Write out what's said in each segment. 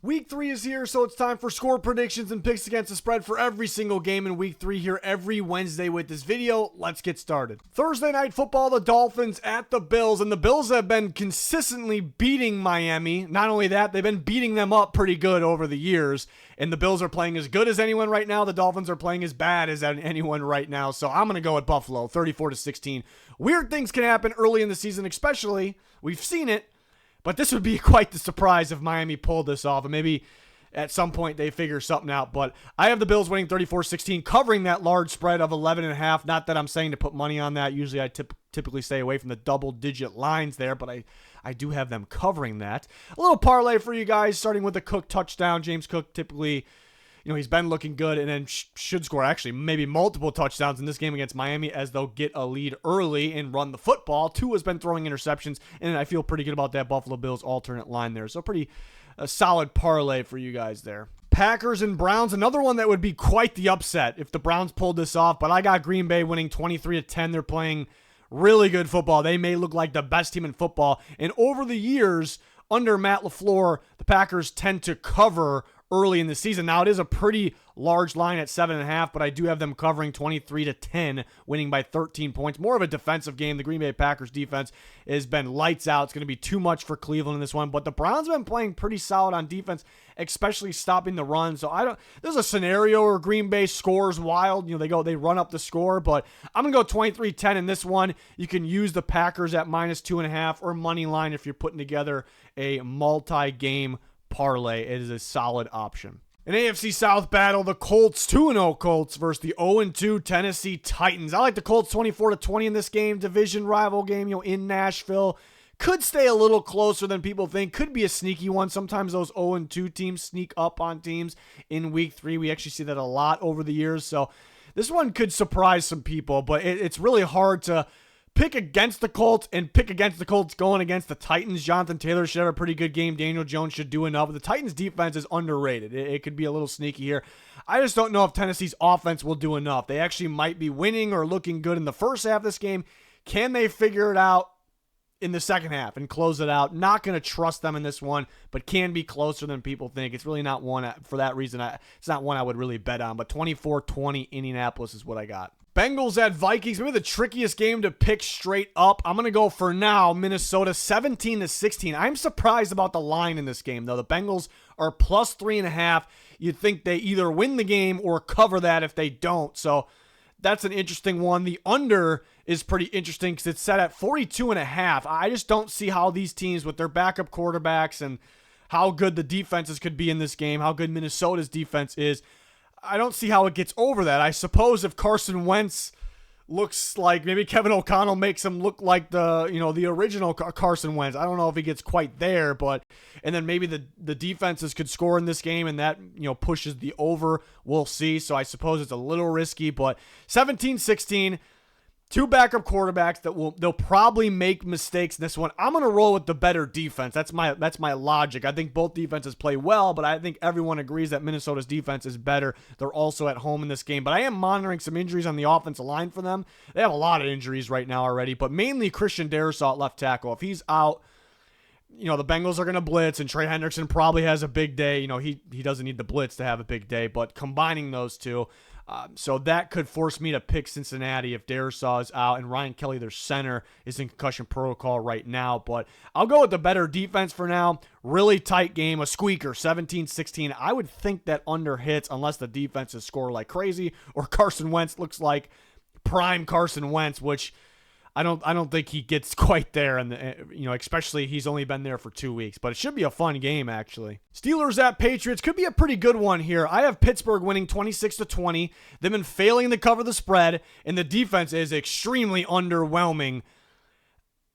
Week 3 is here, so it's time for score predictions and picks against the spread for every single game in Week 3 here every Wednesday with this video. Let's get started. Thursday Night Football, the Dolphins at the Bills, and the Bills have been consistently beating Miami. Not only that, they've been beating them up pretty good over the years, and the Bills are playing as good as anyone right now. The Dolphins are playing as bad as anyone right now, so I'm going to go with Buffalo, 34-16. Weird things can happen early in the season, especially, we've seen it, but this would be quite the surprise if Miami pulled this off, and maybe at some point they figure something out. But I have the Bills winning 34-16, covering that large spread of 11.5. Not that I'm saying to put money on that. Usually I typically stay away from the double-digit lines there, but I do have them covering that. A little parlay for you guys, starting with the Cook touchdown. James Cook typically, he's been looking good and then should score actually maybe multiple touchdowns in this game against Miami as they'll get a lead early and run the football. Tua has been throwing interceptions, and I feel pretty good about that Buffalo Bills alternate line there. So pretty solid parlay for you guys there. Packers and Browns, another one that would be quite the upset if the Browns pulled this off, but I got Green Bay winning 23-10. They're playing really good football. They may look like the best team in football, and over the years, under Matt LaFleur, the Packers tend to cover early in the season. Now, it is a pretty large line at 7.5, but I do have them covering 23-10, winning by 13 points. More of a defensive game. The Green Bay Packers defense has been lights out. It's going to be too much for Cleveland in this one, but the Browns have been playing pretty solid on defense, especially stopping the run. So there's a scenario where Green Bay scores wild. They run up the score, but I'm going to go 23-10 in this one. You can use the Packers at -2.5 or money line if you're putting together a multi-game parlay. It is a solid option. An AFC South battle, the Colts 2-0 Colts versus the 0-2 Tennessee Titans. I like the Colts 24-20 in this game. Division rival game, in Nashville. Could stay a little closer than people think. Could be a sneaky one. Sometimes those 0-2 teams sneak up on teams in Week 3. We actually see that a lot over the years. So this one could surprise some people, but it's really hard to pick against the Colts and pick against the Colts going against the Titans. Jonathan Taylor should have a pretty good game. Daniel Jones should do enough. The Titans defense is underrated. It could be a little sneaky here. I just don't know if Tennessee's offense will do enough. They actually might be winning or looking good in the first half of this game. Can they figure it out in the second half and close it out? Not going to trust them in this one, but can be closer than people think. It's really not one, for that reason, it's not one I would really bet on, but 24-20 Indianapolis is what I got. Bengals at Vikings, maybe the trickiest game to pick straight up. I'm going to go for now, Minnesota 17-16. I'm surprised about the line in this game, though. The Bengals are plus 3.5. You'd think they either win the game or cover that if they don't. So that's an interesting one. The under is pretty interesting because it's set at 42.5. I just don't see how these teams with their backup quarterbacks and how good the defenses could be in this game, how good Minnesota's defense is, I don't see how it gets over that. I suppose if Carson Wentz looks like, maybe Kevin O'Connell makes him look like the original Carson Wentz. I don't know if he gets quite there, and then maybe the defenses could score in this game and that, pushes the over. We'll see. So I suppose it's a little risky, but 17-16, two backup quarterbacks they'll probably make mistakes in this one. I'm going to roll with the better defense. That's my logic. I think both defenses play well, but I think everyone agrees that Minnesota's defense is better. They're also at home in this game, but I am monitoring some injuries on the offensive line for them. They have a lot of injuries right now already, but mainly Christian Darrisaw at left tackle. If he's out, the Bengals are going to blitz, and Trey Hendrickson probably has a big day. He doesn't need the blitz to have a big day, but combining those two, so that could force me to pick Cincinnati if Darrisaw is out, and Ryan Kelly, their center, is in concussion protocol right now. But I'll go with the better defense for now. Really tight game, a squeaker, 17-16. I would think that under hits unless the defenses score like crazy or Carson Wentz looks like prime Carson Wentz, which I don't think he gets quite there, and especially he's only been there for 2 weeks. But it should be a fun game, actually. Steelers at Patriots could be a pretty good one here. I have Pittsburgh winning 26-20. They've been failing to cover the spread, and the defense is extremely underwhelming.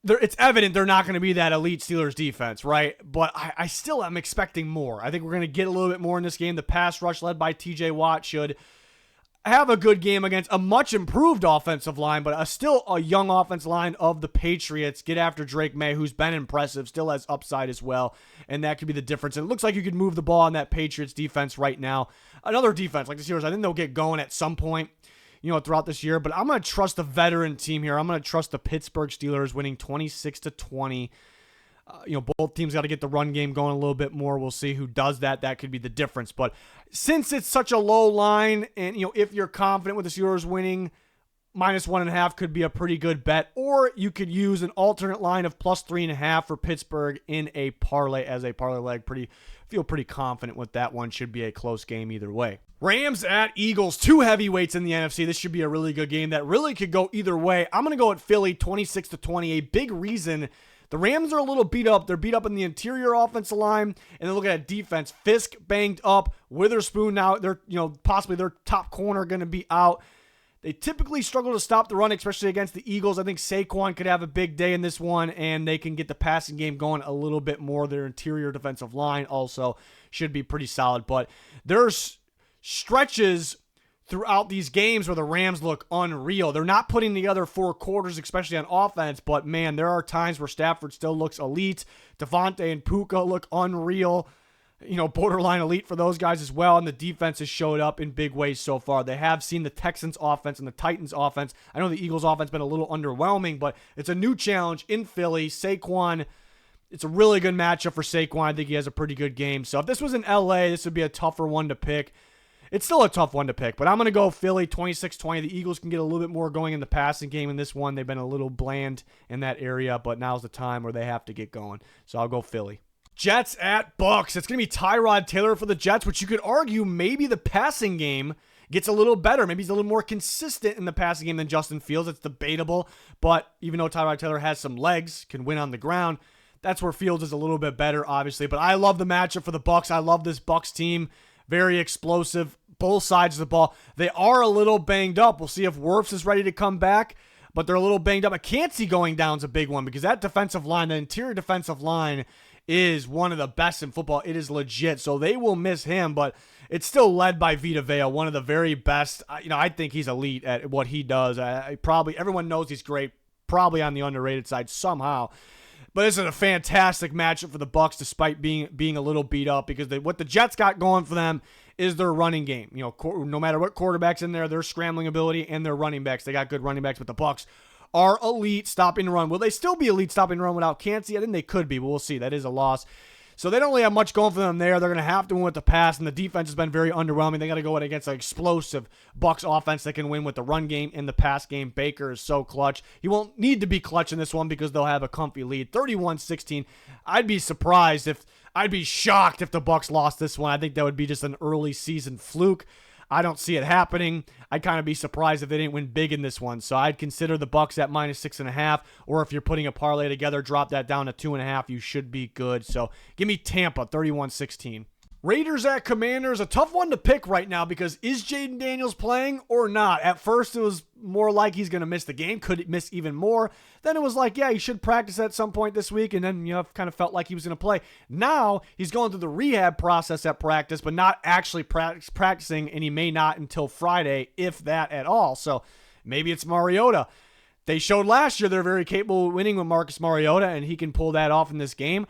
It's evident they're not going to be that elite Steelers defense, right? But I still am expecting more. I think we're going to get a little bit more in this game. The pass rush led by TJ Watt should have a good game against a much improved offensive line, but still a young offensive line of the Patriots. Get after Drake May, who's been impressive, still has upside as well, and that could be the difference. And it looks like you could move the ball on that Patriots defense right now. Another defense like the Steelers, I think they'll get going at some point, throughout this year, but I'm going to trust the veteran team here. I'm going to trust the Pittsburgh Steelers winning 26-20. Both teams got to get the run game going a little bit more. We'll see who does that. That could be the difference. But since it's such a low line, and if you're confident with the Steelers winning, -1.5 could be a pretty good bet. Or you could use an alternate line of +3.5 for Pittsburgh in a parlay as a parlay leg. Feel pretty confident with that one. Should be a close game either way. Rams at Eagles, 2 heavyweights in the NFC. This should be a really good game that really could go either way. I'm going to go at Philly, 26-28. Big reason. The Rams are a little beat up. They're beat up in the interior offensive line, and they're looking at defense. Fisk banged up. Witherspoon now, they're possibly their top corner going to be out. They typically struggle to stop the run, especially against the Eagles. I think Saquon could have a big day in this one, and they can get the passing game going a little bit more. Their interior defensive line also should be pretty solid, but there's stretches throughout these games where the Rams look unreal. They're not putting together 4 quarters, especially on offense, but man, there are times where Stafford still looks elite. Devontae and Puka look unreal, borderline elite for those guys as well, and the defense has showed up in big ways so far. They have seen the Texans offense and the Titans offense. I know the Eagles offense has been a little underwhelming, but it's a new challenge in Philly. Saquon, it's a really good matchup for Saquon. I think he has a pretty good game. So if this was in LA, this would be a tougher one to pick. It's still a tough one to pick, but I'm going to go Philly 26-20. The Eagles can get a little bit more going in the passing game in this one. They've been a little bland in that area, but now's the time where they have to get going. So I'll go Philly. Jets at Bucks. It's going to be Tyrod Taylor for the Jets, which you could argue maybe the passing game gets a little better. Maybe he's a little more consistent in the passing game than Justin Fields. It's debatable, but even though Tyrod Taylor has some legs, can win on the ground, that's where Fields is a little bit better, obviously. But I love the matchup for the Bucks. I love this Bucks team. Very explosive, both sides of the ball. They are a little banged up. We'll see if Wirfs is ready to come back, but they're a little banged up. I can't see going down is a big one because that defensive line, the interior defensive line, is one of the best in football. It is legit, so they will miss him, but it's still led by Vita Vea, one of the very best. I think he's elite at what he does. Everyone knows he's great, probably on the underrated side somehow. But this is a fantastic matchup for the Bucks, despite being a little beat up, because what the Jets got going for them is their running game. No matter what quarterback's in there, their scrambling ability and their running backs. They got good running backs, but the Bucks are elite stopping the run. Will they still be elite stopping the run without Kancey? I think they could be, but we'll see. That is a loss. So they don't really have much going for them there. They're going to have to win with the pass, and the defense has been very underwhelming. They got to go against an explosive Bucks offense that can win with the run game and the pass game. Baker is so clutch. He won't need to be clutch in this one because they'll have a comfy lead. 31-16. I'd be shocked if the Bucks lost this one. I think that would be just an early season fluke. I don't see it happening. I'd kind of be surprised if they didn't win big in this one. So I'd consider the Bucks at -6.5, or if you're putting a parlay together, drop that down to 2.5. You should be good. So give me Tampa, 31-16. Raiders at Commanders, a tough one to pick right now because is Jaden Daniels playing or not? At first, it was more like he's going to miss the game. Could he miss even more? Then it was like, yeah, he should practice at some point this week, and then kind of felt like he was going to play. Now, he's going through the rehab process at practice, but not actually practicing, and he may not until Friday, if that at all. So maybe it's Mariota. They showed last year they're very capable of winning with Marcus Mariota, and he can pull that off in this game.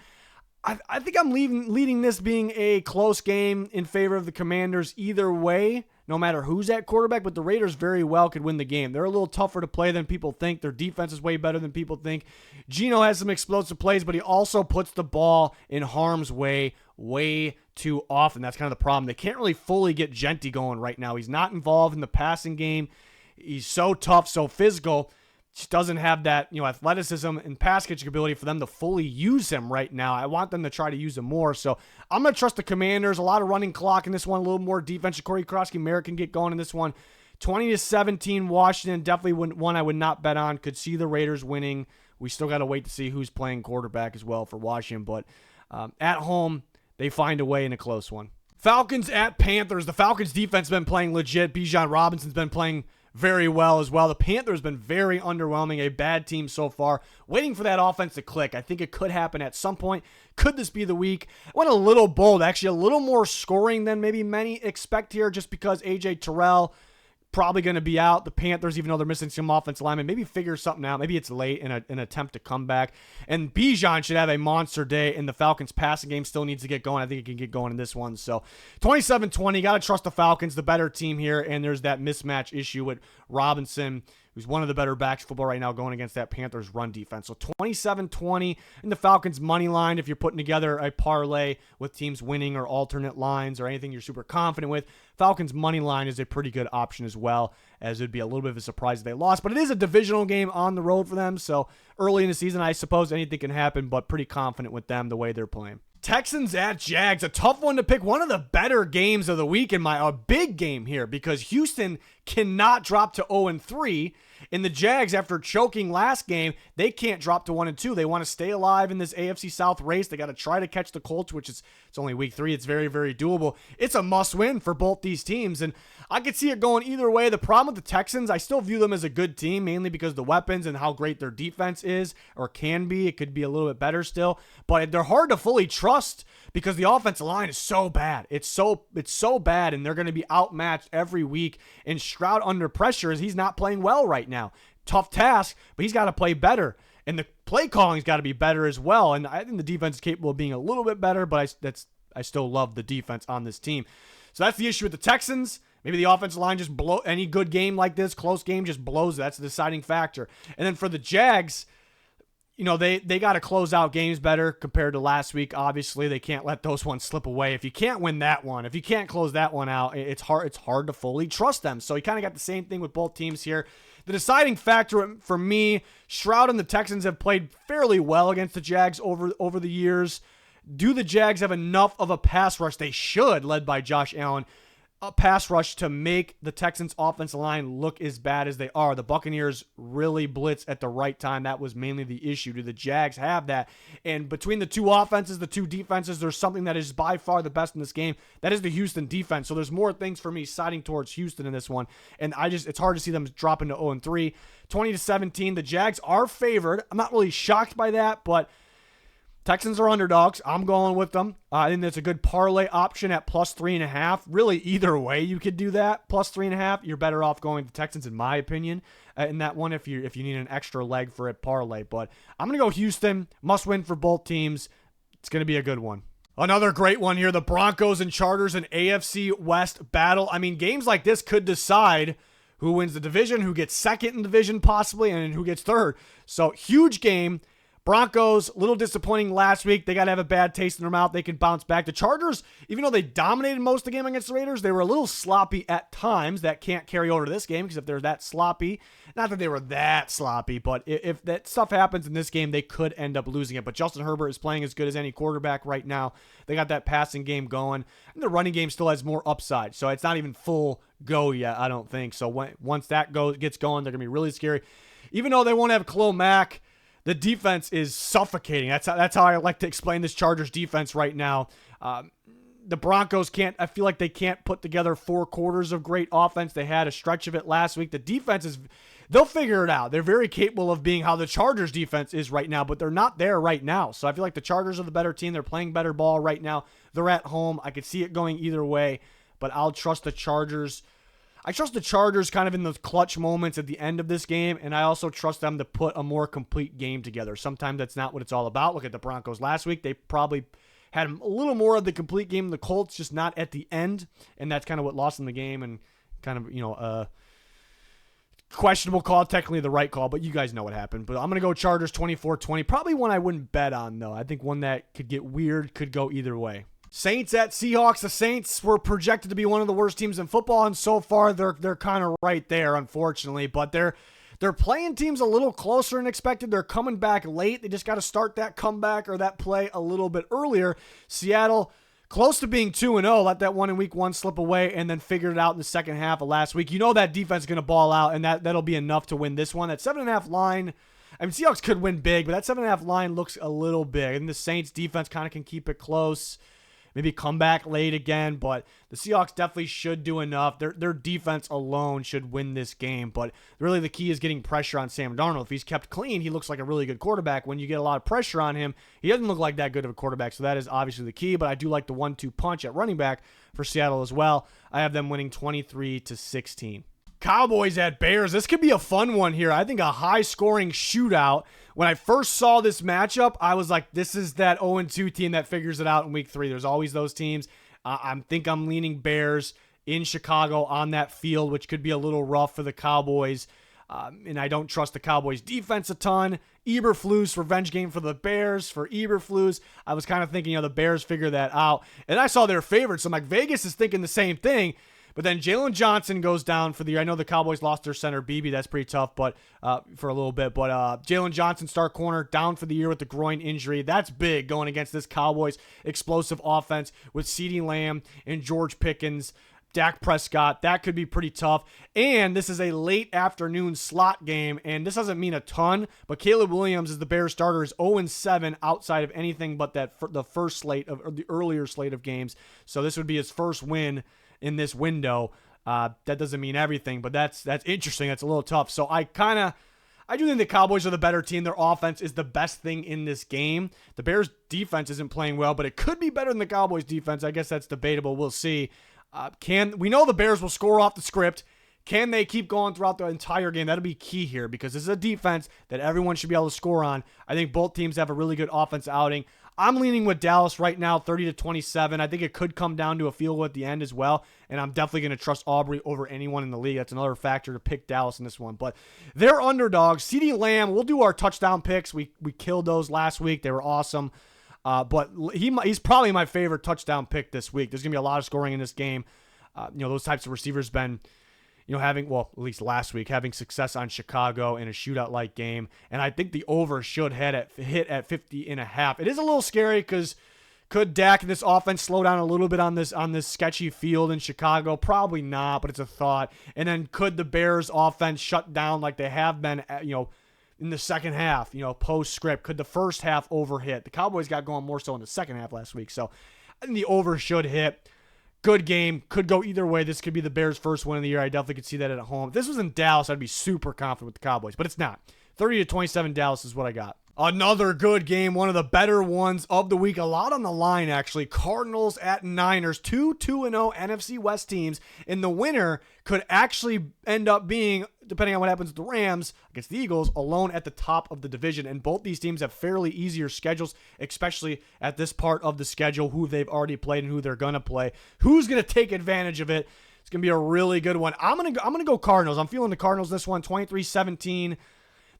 I think I'm leading this being a close game in favor of the Commanders either way, no matter who's at quarterback, but the Raiders very well could win the game. They're a little tougher to play than people think. Their defense is way better than people think. Geno has some explosive plays, but he also puts the ball in harm's way too often. That's kind of the problem. They can't really fully get Gentry going right now. He's not involved in the passing game. He's so tough, so physical. Just doesn't have that, athleticism and pass catching ability for them to fully use him right now. I want them to try to use him more. So I'm going to trust the Commanders. A lot of running clock in this one, a little more defense. Corey Krosky-Mer can get going in this one. 20-17 Washington, definitely one I would not bet on. Could see the Raiders winning. We still got to wait to see who's playing quarterback as well for Washington. But at home, they find a way in a close one. Falcons at Panthers. The Falcons defense has been playing legit. Bijan Robinson's been playing very well as well. The Panthers been very underwhelming, a bad team so far. Waiting for that offense to click. I think it could happen at some point. Could this be the week? I went a little bold, actually a little more scoring than maybe many expect here, just because A.J. Terrell probably going to be out. The Panthers, even though they're missing some offensive linemen, maybe figure something out. Maybe it's late in an attempt to come back. And Bijan should have a monster day, and the Falcons passing game still needs to get going. I think it can get going in this one. So 27-20, got to trust the Falcons, the better team here, and there's that mismatch issue with Robinson who's one of the better backs in football right now going against that Panthers run defense. So 27-20 in the Falcons money line if you're putting together a parlay with teams winning or alternate lines or anything you're super confident with. Falcons money line is a pretty good option as well, as it'd be a little bit of a surprise if they lost. But it is a divisional game on the road for them, so early in the season I suppose anything can happen, but pretty confident with them the way they're playing. Texans at Jags, a tough one to pick. One of the better games of the week a big game here because Houston cannot drop to 0-3. And the Jags, after choking last game, they can't drop to 1-2. They want to stay alive in this AFC South race. They got to try to catch the Colts, which it's only week 3. It's very, very doable. It's a must-win for both these teams, and I could see it going either way. The problem with the Texans, I still view them as a good team, mainly because of the weapons and how great their defense is or can be. It could be a little bit better still, but they're hard to fully trust because the offensive line is so bad. It's so bad, and they're going to be outmatched every week. And Stroud under pressure as he's not playing well right now. Tough task, but he's got to play better. And the play calling's got to be better as well. And I think the defense is capable of being a little bit better, but I still love the defense on this team. So that's the issue with the Texans. Maybe the offensive line just any good game like this, close game, just blows it. That's the deciding factor. And then for the Jags, they got to close out games better compared to last week. Obviously, they can't let those ones slip away. If you can't win that one, if you can't close that one out, it's hard to fully trust them. So you kind of got the same thing with both teams here. The deciding factor for me, Stroud and the Texans have played fairly well against the Jags over the years. Do the Jags have enough of a pass rush? They should, led by Josh Allen. A pass rush to make the Texans offensive line look as bad as they are. The Buccaneers really blitz at the right time. That was mainly the issue. Do the Jags have that? And between the two offenses, the two defenses, there's something that is by far the best in this game. That is the Houston defense. So there's more things for me siding towards Houston in this one. And it's hard to see them dropping to 0-3. 20-17, the Jags are favored. I'm not really shocked by that, but Texans are underdogs. I'm going with them. I think that's a good parlay option at plus 3.5. Really, either way you could do that. Plus 3.5, you're better off going with the Texans, in my opinion, in that one if you need an extra leg for a parlay. But I'm going to go Houston. Must win for both teams. It's going to be a good one. Another great one here, the Broncos and Chargers, an AFC West battle. I mean, games like this could decide who wins the division, who gets second in the division possibly, and who gets third. So, huge game. Broncos, a little disappointing last week. They got to have a bad taste in their mouth. They can bounce back. The Chargers, even though they dominated most of the game against the Raiders, they were a little sloppy at times. That can't carry over to this game because if they're that sloppy, not that they were that sloppy, but if that stuff happens in this game, they could end up losing it. But Justin Herbert is playing as good as any quarterback right now. They got that passing game going, and the running game still has more upside. So it's not even full go yet, I don't think. So once that gets going, they're going to be really scary. Even though they won't have Khalil Mack, the defense is suffocating. That's how I like to explain this Chargers defense right now. The Broncos I feel like they can't put together 4 quarters of great offense. They had a stretch of it last week. The defense they'll figure it out. They're very capable of being how the Chargers defense is right now, but they're not there right now. So I feel like the Chargers are the better team. They're playing better ball right now. They're at home. I could see it going either way, but I'll trust the Chargers. I trust the Chargers kind of in those clutch moments at the end of this game, and I also trust them to put a more complete game together. Sometimes that's not what it's all about. Look at the Broncos last week. They probably had a little more of the complete game. The Colts just not at the end, and that's kind of what lost in the game and kind of, questionable call, technically the right call, but you guys know what happened. But I'm going to go Chargers 24-20. Probably one I wouldn't bet on, though. I think one that could get weird, could go either way. Saints at Seahawks. The Saints were projected to be one of the worst teams in football, and so far they're kind of right there, unfortunately. But they're playing teams a little closer than expected. They're coming back late. They just got to start that comeback or that play a little bit earlier. Seattle, close to being 2-0, let that one in week 1 slip away, and then figured it out in the second half of last week. You know that defense is going to ball out, and that'll be enough to win this one. That 7.5 line, I mean, Seahawks could win big, but that 7.5 line looks a little big. And the Saints defense kind of can keep it close. Maybe come back late again, but the Seahawks definitely should do enough. Their defense alone should win this game, but really the key is getting pressure on Sam Darnold. If he's kept clean, he looks like a really good quarterback. When you get a lot of pressure on him, he doesn't look like that good of a quarterback, so that is obviously the key, but I do like the 1-2 punch at running back for Seattle as well. I have them winning 23-16. Cowboys at Bears. This could be a fun one here. I think a high-scoring shootout. When I first saw this matchup, I was like, this is that 0-2 team that figures it out in week 3. There's always those teams. I think I'm leaning Bears in Chicago on that field, which could be a little rough for the Cowboys. And I don't trust the Cowboys defense a ton. Eberflus, revenge game for the Bears. For Eberflus, I was kind of thinking, the Bears figure that out. And I saw their favorites. So I'm like, Vegas is thinking the same thing. But then Jalen Johnson goes down for the year. I know the Cowboys lost their center, Beebe. That's pretty tough, but for a little bit. But Jalen Johnson, star corner, down for the year with the groin injury. That's big going against this Cowboys explosive offense with CeeDee Lamb and George Pickens. Dak Prescott, that could be pretty tough. And this is a late afternoon slot game, and this doesn't mean a ton, but Caleb Williams is the Bears starter, is 0-7 outside of anything but the first slate of, or the earlier slate of games. So this would be his first win in this window. That doesn't mean everything, but that's interesting. That's a little tough. So I do think the Cowboys are the better team. Their offense is the best thing in this game. The Bears defense isn't playing well, but it could be better than the Cowboys defense. I guess that's debatable. We'll see. We know the Bears will score off the script. Can they keep going throughout the entire game? That'll be key here because this is a defense that everyone should be able to score on. I think both teams have a really good offense outing. I'm leaning with Dallas right now, 30-27. I think it could come down to a field goal at the end as well, and I'm definitely going to trust Aubrey over anyone in the league. That's another factor to pick Dallas in this one. But they're underdogs. CeeDee Lamb, we'll do our touchdown picks. We killed those last week. They were awesome. But he's probably my favorite touchdown pick this week. There's going to be a lot of scoring in this game. Those types of receivers been, at least last week, having success on Chicago in a shootout-like game. And I think the over should hit at 50.5. It is a little scary because could Dak and this offense slow down a little bit on this sketchy field in Chicago? Probably not, but it's a thought. And then could the Bears offense shut down like they have been, in the second half, post-script? Could the first half overhit? The Cowboys got going more so in the second half last week. So I think the over should hit. Good game. Could go either way. This could be the Bears' first win of the year. I definitely could see that at home. If this was in Dallas, I'd be super confident with the Cowboys, but it's not. 30-27 Dallas is what I got. Another good game, one of the better ones of the week. A lot on the line, actually. Cardinals at Niners, 2-2-0 NFC West teams, and the winner could actually end up being, depending on what happens with the Rams against the Eagles, alone at the top of the division. And both these teams have fairly easier schedules, especially at this part of the schedule, who they've already played and who they're going to play. Who's going to take advantage of it? It's going to be a really good one. I'm going to go Cardinals. I'm feeling the Cardinals this one, 23-17.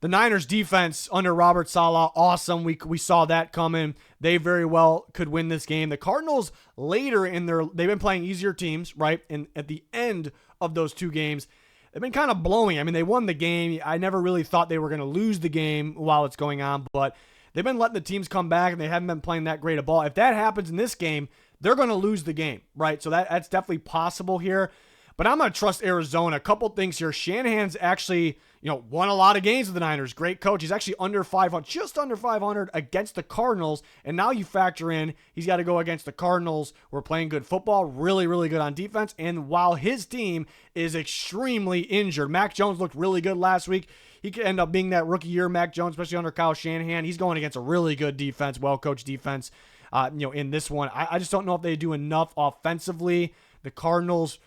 The Niners defense under Robert Saleh, awesome. We saw that coming. They very well could win this game. The Cardinals later they've been playing easier teams, right? And at the end of those two games, they've been kind of blowing. I mean, they won the game. I never really thought they were going to lose the game while it's going on, but they've been letting the teams come back and they haven't been playing that great a ball. If that happens in this game, they're going to lose the game, right? So that's definitely possible here. But I'm going to trust Arizona. A couple things here. Shanahan's actually, won a lot of games with the Niners. Great coach. He's actually under 500, just under 500 against the Cardinals. And now you factor in, he's got to go against the Cardinals. We're playing good football, really, really good on defense. And while his team is extremely injured, Mac Jones looked really good last week. He could end up being that rookie year Mac Jones, especially under Kyle Shanahan. He's going against a really good defense, well-coached defense, in this one. I just don't know if they do enough offensively. The Cardinals,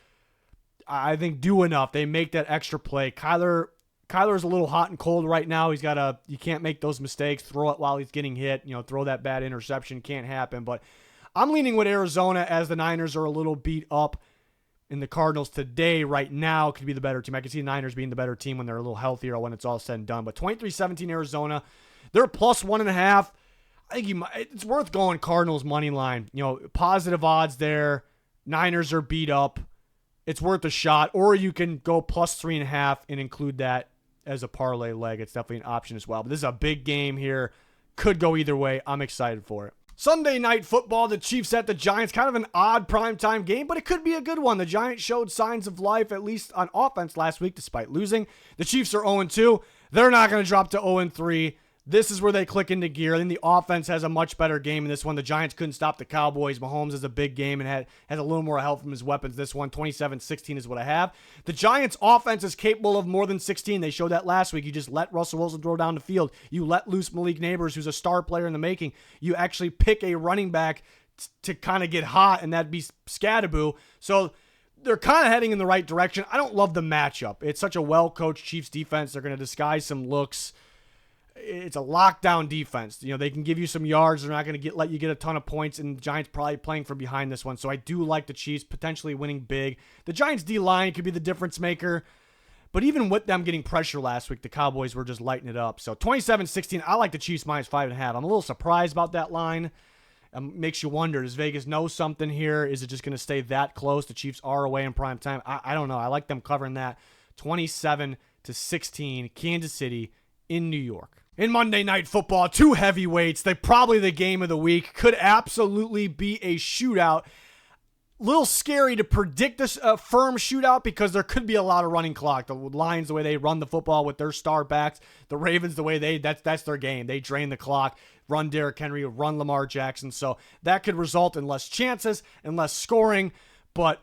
I think, do enough. They make that extra play. Kyler's a little hot and cold right now. You can't make those mistakes. Throw it while he's getting hit. Throw that bad interception. Can't happen. But I'm leaning with Arizona as the Niners are a little beat up. And the Cardinals today, right now, could be the better team. I can see the Niners being the better team when they're a little healthier or when it's all said and done. But 23-17 Arizona. They're plus 1.5. I think it's worth going Cardinals money line. Positive odds there. Niners are beat up. It's worth a shot, or you can go plus 3.5 and include that as a parlay leg. It's definitely an option as well. But this is a big game here. Could go either way. I'm excited for it. Sunday night football, the Chiefs at the Giants. Kind of an odd primetime game, but it could be a good one. The Giants showed signs of life, at least on offense last week, despite losing. The Chiefs are 0-2. They're not going to drop to 0-3. This is where they click into gear. I think the offense has a much better game in this one. The Giants couldn't stop the Cowboys. Mahomes has a big game and has a little more help from his weapons. This one, 27-16 is what I have. The Giants' offense is capable of more than 16. They showed that last week. You just let Russell Wilson throw down the field. You let loose Malik Neighbors, who's a star player in the making. You actually pick a running back to kind of get hot, and that'd be Scadaboo. So they're kind of heading in the right direction. I don't love the matchup. It's such a well-coached Chiefs defense. They're going to disguise some looks. It's a lockdown defense. They can give you some yards. They're not going to let you get a ton of points, and the Giants probably playing from behind this one. So I do like the Chiefs potentially winning big. The Giants D-line could be the difference maker, But even with them getting pressure last week, the Cowboys were just lighting it up. So 27-16, I like the Chiefs minus 5.5. I'm a little surprised about that line. Makes you wonder, does Vegas know something here? Is it just going to stay that close? The Chiefs are away in prime time. I don't know. I like them covering that. 27-16, Kansas City in New York. In Monday Night Football, two heavyweights. They're probably the game of the week. Could absolutely be a shootout. Little scary to predict this firm shootout because there could be a lot of running clock. The Lions, the way they run the football with their star backs. The Ravens, the way that's their game. They drain the clock, run Derrick Henry, run Lamar Jackson. So that could result in less chances and less scoring. But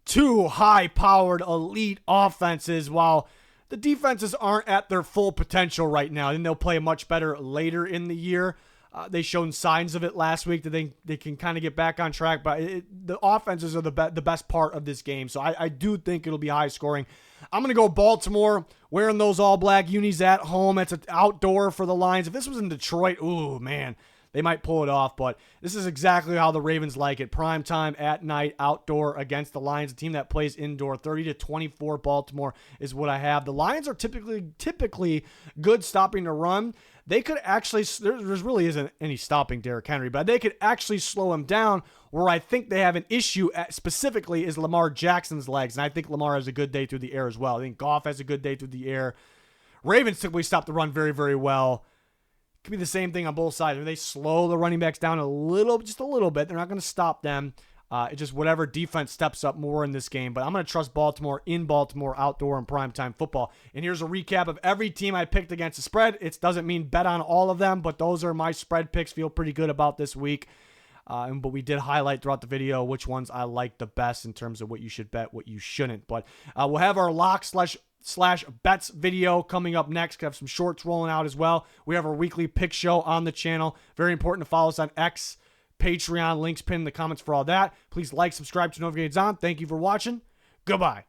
two high-powered elite offenses, while the defenses aren't at their full potential right now. And they'll play much better later in the year. They shown signs of it last week that they can kind of get back on track, but the offenses are the best part of this game. So I do think it'll be high scoring. I'm going to go Baltimore wearing those all-black unis at home. It's an outdoor for the Lions. If this was in Detroit, ooh, man, they might pull it off, but this is exactly how the Ravens like it. Prime time at night, outdoor against the Lions, a team that plays indoor. 30-24 Baltimore is what I have. The Lions are typically good stopping the run. They could actually, there really isn't any stopping Derrick Henry, but they could actually slow him down. Where I think they have an issue specifically is Lamar Jackson's legs, and I think Lamar has a good day through the air as well. I think Goff has a good day through the air. Ravens typically stop the run very, very well. Could be the same thing on both sides. If they slow the running backs down just a little bit, they're not going to stop them. It's just whatever defense steps up more in this game. But I'm going to trust Baltimore in Baltimore, outdoor and primetime football. And here's a recap of every team I picked against the spread. It doesn't mean bet on all of them, but those are my spread picks. Feel pretty good about this week. But we did highlight throughout the video which ones I like the best in terms of what you should bet, what you shouldn't. But we'll have our lock slash bets video coming up next. We have some shorts rolling out as well. We have our weekly pick show on the channel. Very important to follow us on X, Patreon, links pinned in the comments for all that. Please like, subscribe, to notifications on. Thank you for watching. Goodbye.